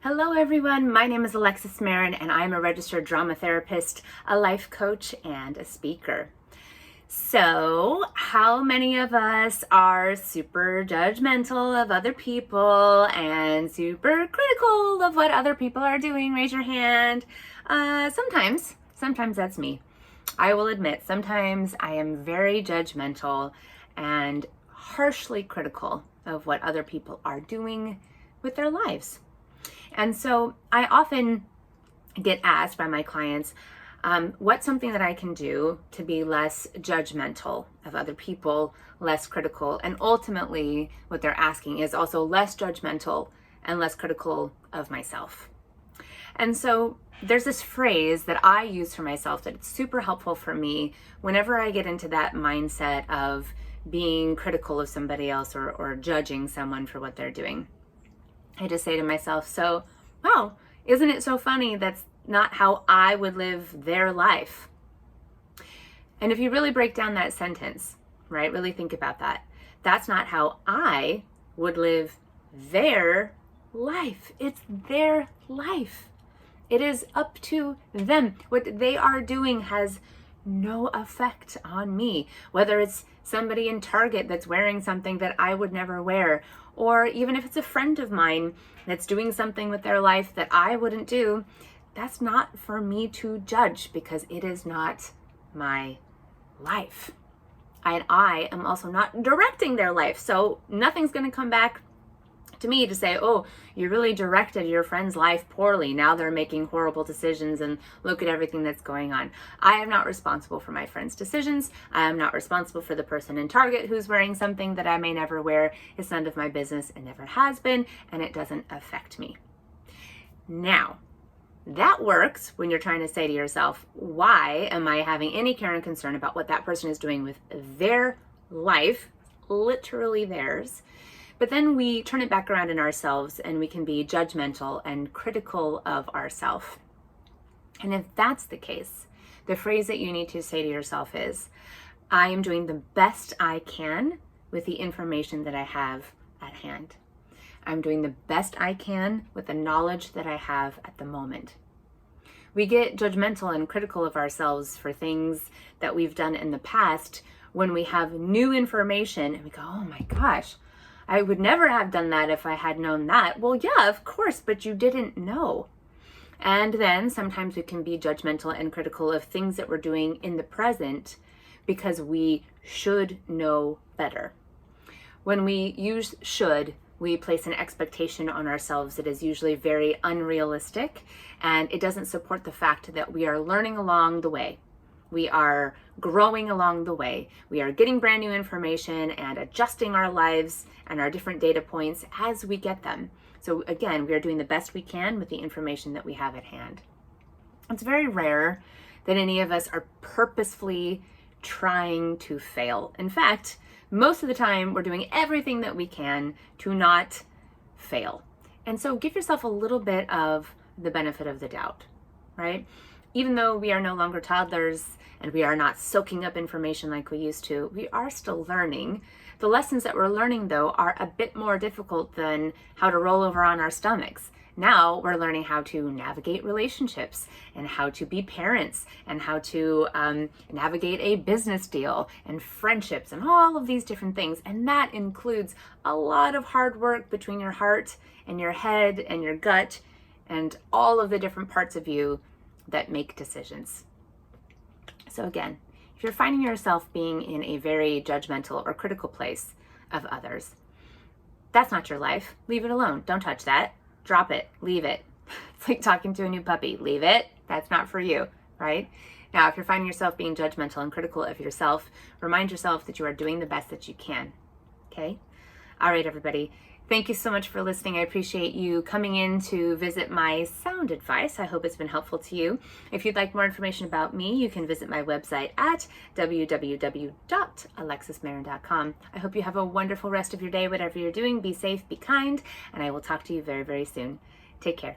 Hello everyone, my name is Alexis Marin and I'm a registered drama therapist, a life coach, and a speaker. So, how many of us are super judgmental of other people and super critical of what other people are doing? Raise your hand. Sometimes that's me. I will admit, sometimes I am very judgmental and harshly critical of what other people are doing with their lives. And so I often get asked by my clients, what's something that I can do to be less judgmental of other people, less critical, and ultimately what they're asking is also less judgmental and less critical of myself. And so there's this phrase that I use for myself that it's super helpful for me whenever I get into that mindset of being critical of somebody else or judging someone for what they're doing. I just say to myself, so, wow, isn't it so funny that's not how I would live their life? And if you really break down that sentence, right, really think about that. That's not how I would live their life. It's their life. It is up to them. What they are doing has no effect on me, whether it's somebody in Target that's wearing something that I would never wear, or even if it's a friend of mine that's doing something with their life that I wouldn't do. That's not for me to judge because it is not my life. And I am also not directing their life. So nothing's going to come back to me to say, oh, you really directed your friend's life poorly. Now they're making horrible decisions and look at everything that's going on. I am not responsible for my friend's decisions. I am not responsible for the person in Target who's wearing something that I may never wear. It's none of my business. It never has been, and it doesn't affect me. Now, that works when you're trying to say to yourself, why am I having any care and concern about what that person is doing with their life, literally theirs? But then we turn it back around in ourselves and we can be judgmental and critical of ourselves. And if that's the case, the phrase that you need to say to yourself is, I am doing the best I can with the information that I have at hand. I'm doing the best I can with the knowledge that I have at the moment. We get judgmental and critical of ourselves for things that we've done in the past when we have new information and we go, oh my gosh, I would never have done that if I had known that. Well, yeah, of course, but you didn't know. And then sometimes we can be judgmental and critical of things that we're doing in the present because we should know better. When we use should, we place an expectation on ourselves that is usually very unrealistic, and it doesn't support the fact that we are learning along the way. We are growing along the way. We are getting brand new information and adjusting our lives and our different data points as we get them. So again, we are doing the best we can with the information that we have at hand. It's very rare that any of us are purposefully trying to fail. In fact, most of the time we're doing everything that we can to not fail. And so give yourself a little bit of the benefit of the doubt, right? Even though we are no longer toddlers and we are not soaking up information like we used to, we are still learning. The lessons that we're learning, though, are a bit more difficult than how to roll over on our stomachs. Now we're learning how to navigate relationships and how to be parents and how to navigate a business deal and friendships and all of these different things. And that includes a lot of hard work between your heart and your head and your gut and all of the different parts of you that make decisions. So again, if you're finding yourself being in a very judgmental or critical place of others, that's not your life. Leave it alone. Don't touch that. Drop it. Leave it. It's like talking to a new puppy. Leave it. That's not for you, right? Now, if you're finding yourself being judgmental and critical of yourself, remind yourself that you are doing the best that you can. Okay? All right, everybody. Thank you so much for listening. I appreciate you coming in to visit my sound advice. I hope it's been helpful to you. If you'd like more information about me, you can visit my website at www.alexismarin.com. I hope you have a wonderful rest of your day, whatever you're doing. Be safe, be kind, and I will talk to you very, very soon. Take care.